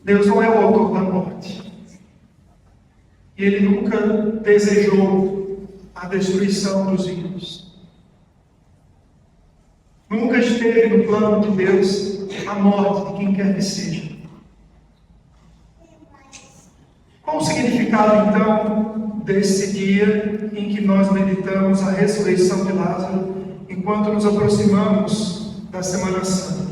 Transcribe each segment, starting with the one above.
Deus não é o autor da morte. E Ele nunca desejou a destruição dos vivos. Nunca esteve no plano de Deus a morte de quem quer que seja. Qual o significado, então, desse dia em que nós meditamos a ressurreição de Lázaro, enquanto nos aproximamos da Semana Santa?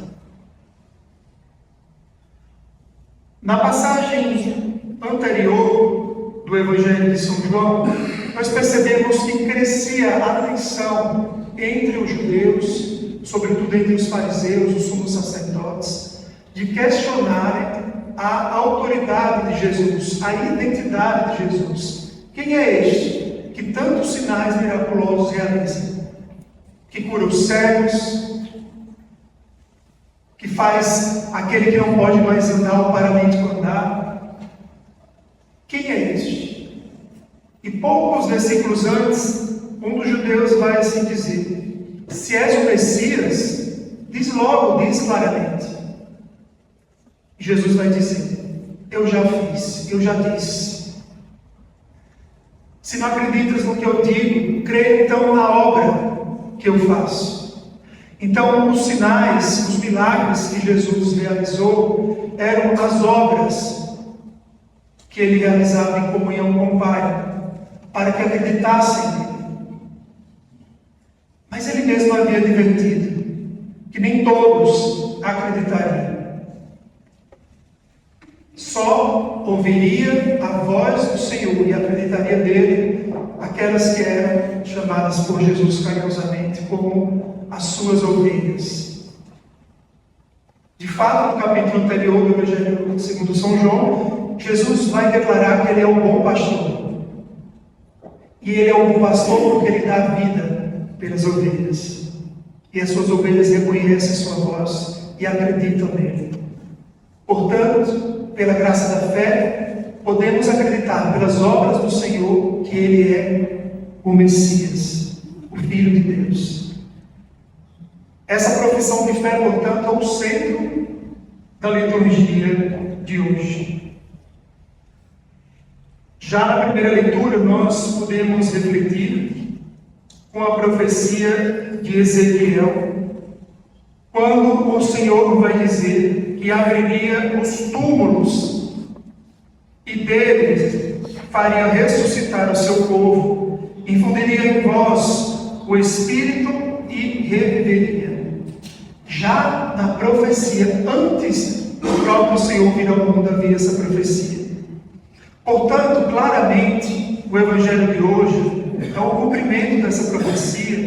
Na passagem anterior do Evangelho de São João, nós percebemos que crescia a tensão entre os judeus, sobretudo entre os fariseus, os sumos sacerdotes, de questionarem a autoridade de Jesus, a identidade de Jesus. Quem é este que tantos sinais miraculosos realiza? Que cura os cegos, que faz aquele que não pode mais andar, o paralítico andar. Quem é este? E poucos versículos antes, um dos judeus vai assim dizer: se és o Messias, diz logo, diz claramente. Jesus vai dizer: eu já fiz, eu já disse. Se não acreditas no que eu digo, crê então na obra que eu faço. Então, os sinais, os milagres que Jesus realizou eram as obras que ele realizava em comunhão com o Pai, para que acreditassem nele. Mas ele mesmo havia advertido que nem todos acreditariam. Só ouviria a voz do Senhor e acreditaria dele aquelas que eram chamadas por Jesus carinhosamente como as suas ovelhas. De fato, no capítulo anterior do Evangelho segundo São João, Jesus vai declarar que ele é o bom pastor. E ele é o bom pastor porque ele dá vida pelas ovelhas. E as suas ovelhas reconhecem sua voz e acreditam nele. Portanto, pela graça da fé, podemos acreditar pelas obras do Senhor que Ele é o Messias, o Filho de Deus. Essa profissão de fé, portanto, é o centro da liturgia de hoje. Já na primeira leitura, nós podemos refletir com a profecia de Ezequiel, quando o Senhor vai dizer que abriria os túmulos e deles faria ressuscitar o seu povo, infundiria em vós o Espírito e reviveria. Já na profecia, antes do próprio Senhor vir ao mundo, havia essa profecia. Portanto, claramente, o Evangelho de hoje é o cumprimento dessa profecia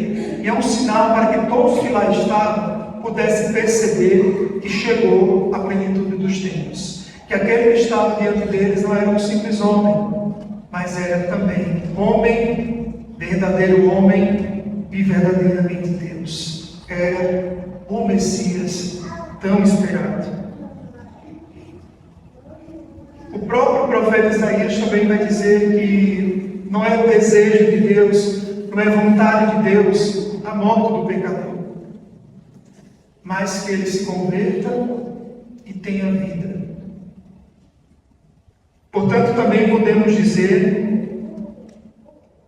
e é um sinal para que todos que lá estavam pudessem perceber que chegou a plenitude dos tempos. Que aquele que estava diante deles não era um simples homem, mas era também homem, verdadeiro homem e verdadeiramente Deus. Era o Messias tão esperado. O próprio profeta Isaías também vai dizer que não é o desejo de Deus, não é vontade de Deus a morte do pecador, mas que ele se converta e tenha vida. Portanto, também podemos dizer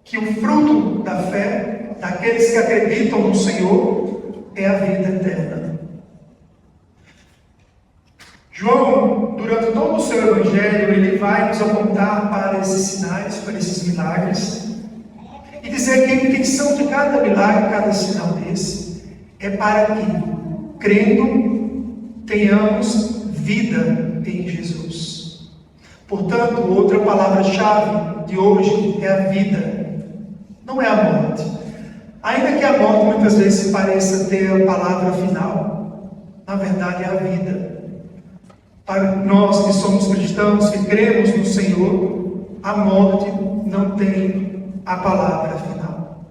que o fruto da fé daqueles que acreditam no Senhor é a vida eterna. João, durante todo o seu Evangelho, ele vai nos apontar para esses sinais, para esses milagres, e dizer que a intenção de cada milagre, cada sinal desse, é para que, crendo, tenhamos vida em Jesus. Portanto, outra palavra-chave de hoje é a vida, não é a morte. Ainda que a morte muitas vezes pareça ter a palavra final, na verdade é a vida. Para nós que somos cristãos, que cremos no Senhor, a morte não tem a palavra final.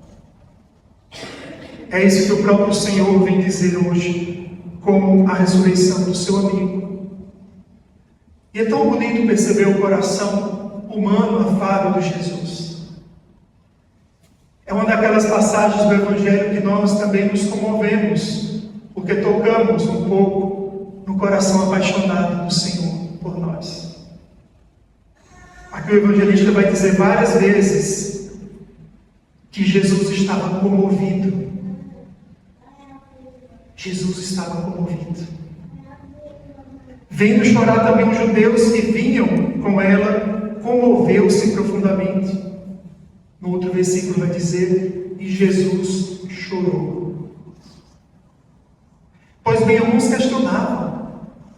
É isso que o próprio Senhor vem dizer hoje, com a ressurreição do seu amigo. E é tão bonito perceber o coração humano, afável de Jesus. É uma daquelas passagens do Evangelho que nós também nos comovemos, porque tocamos um pouco no coração apaixonado do Senhor. por nós. Aqui o evangelista vai dizer várias vezes que Jesus estava comovido. Jesus estava comovido. Vendo chorar também os judeus que vinham com ela, comoveu-se profundamente. No outro versículo vai dizer, e Jesus chorou. Pois bem, alguns questionavam,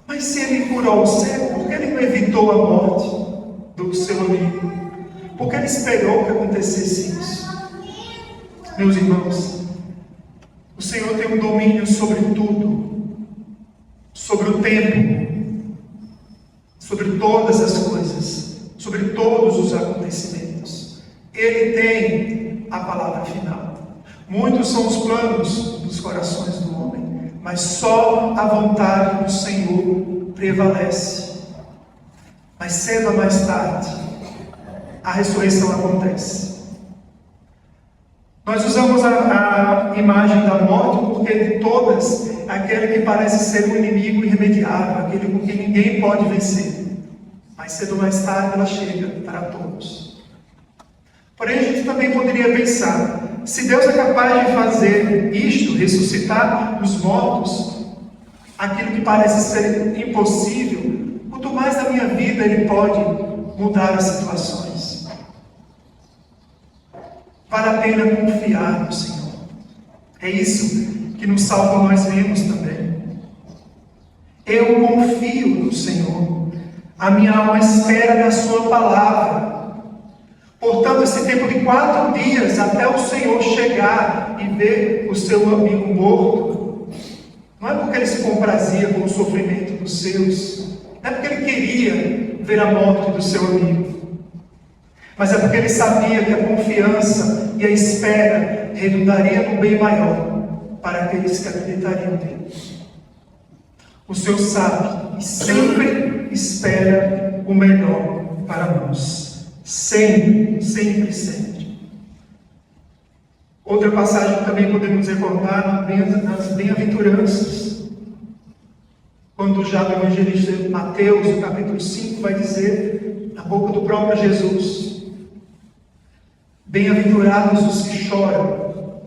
mas se ele curou o cego, por que ele não evitou a morte do seu amigo? Por que ele esperou que acontecesse isso? Meus irmãos, o Senhor tem um domínio sobre tudo, sobre o tempo, sobre todas as coisas, sobre todos os acontecimentos. Ele tem a palavra final. Muitos são os planos dos corações do homem, mas só a vontade do Senhor prevalece. Mas cedo ou mais tarde, a ressurreição acontece. Nós usamos a imagem da morte porque de todas, aquele que parece ser um inimigo irremediável, aquele com quem ninguém pode vencer. Mas cedo ou mais tarde ela chega para todos. Porém, a gente também poderia pensar, se Deus é capaz de fazer isto, ressuscitar os mortos, aquilo que parece ser impossível, quanto mais na minha vida Ele pode mudar as situações. Vale a pena confiar no Senhor. É isso que no Salmo nós vemos também. Eu confio no Senhor. A minha alma espera na sua palavra. Portanto, esse tempo de 4 dias até o Senhor chegar e ver o seu amigo morto, não é porque ele se comprazia com o sofrimento dos seus, não é porque ele queria ver a morte do seu amigo, mas é porque ele sabia que a confiança e a espera redundaria no bem maior para aqueles que acreditariam nele. O Senhor sabe e sempre espera o melhor para nós. Sempre, sempre, sempre. Outra passagem que também podemos recordar nas bem-aventuranças, quando já o evangelista Mateus, no capítulo 5, vai dizer, na boca do próprio Jesus, bem-aventurados os que choram,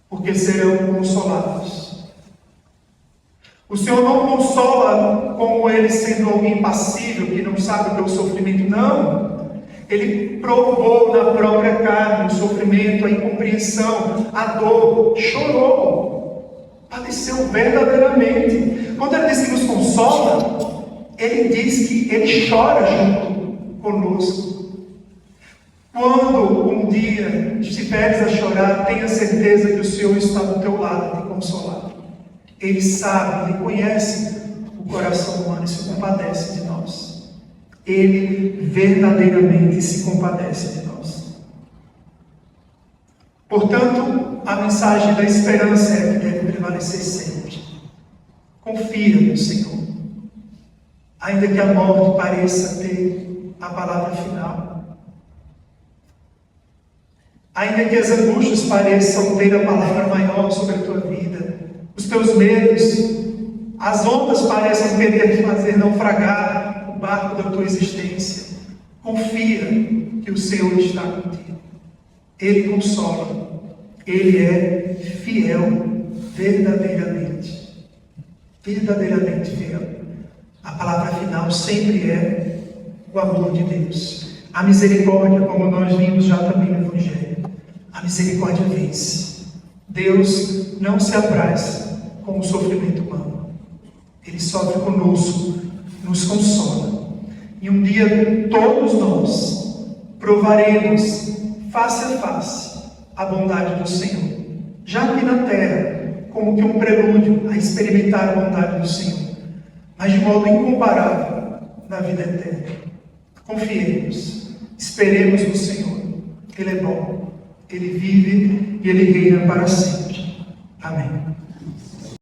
porque serão consolados. O Senhor não consola como ele sendo alguém passivo, que não sabe o que é o sofrimento, não. Ele provou na própria carne o sofrimento, a incompreensão, a dor, chorou, padeceu verdadeiramente. Quando ele diz que nos consola, ele diz que ele chora junto conosco. Quando um dia estiveres a chorar, tenha certeza que o Senhor está do teu lado a te consolar. Ele sabe, Ele conhece o coração humano e se compadece de nós. Ele verdadeiramente se compadece de nós. Portanto, a mensagem da esperança é que deve prevalecer sempre. Confia no Senhor. Ainda que a morte pareça ter a palavra final. Ainda que as angústias pareçam ter a palavra maior sobre a tua vida. Os teus medos, as ondas parecem querer fazer naufragar o barco da tua existência. Confia que o Senhor está contigo. Ele consola. Ele é fiel, verdadeiramente. Verdadeiramente fiel. A palavra final sempre é o amor de Deus. A misericórdia, como nós vimos já também no Evangelho. A misericórdia vence. Deus não se apraz com o sofrimento humano. Ele sofre conosco, nos consola. E um dia todos nós provaremos face a face a bondade do Senhor. Já aqui na terra, como que um prelúdio a experimentar a bondade do Senhor. Mas de modo incomparável na vida eterna. Confiemos, esperemos no Senhor. Ele é bom, Ele vive e Ele reina para sempre.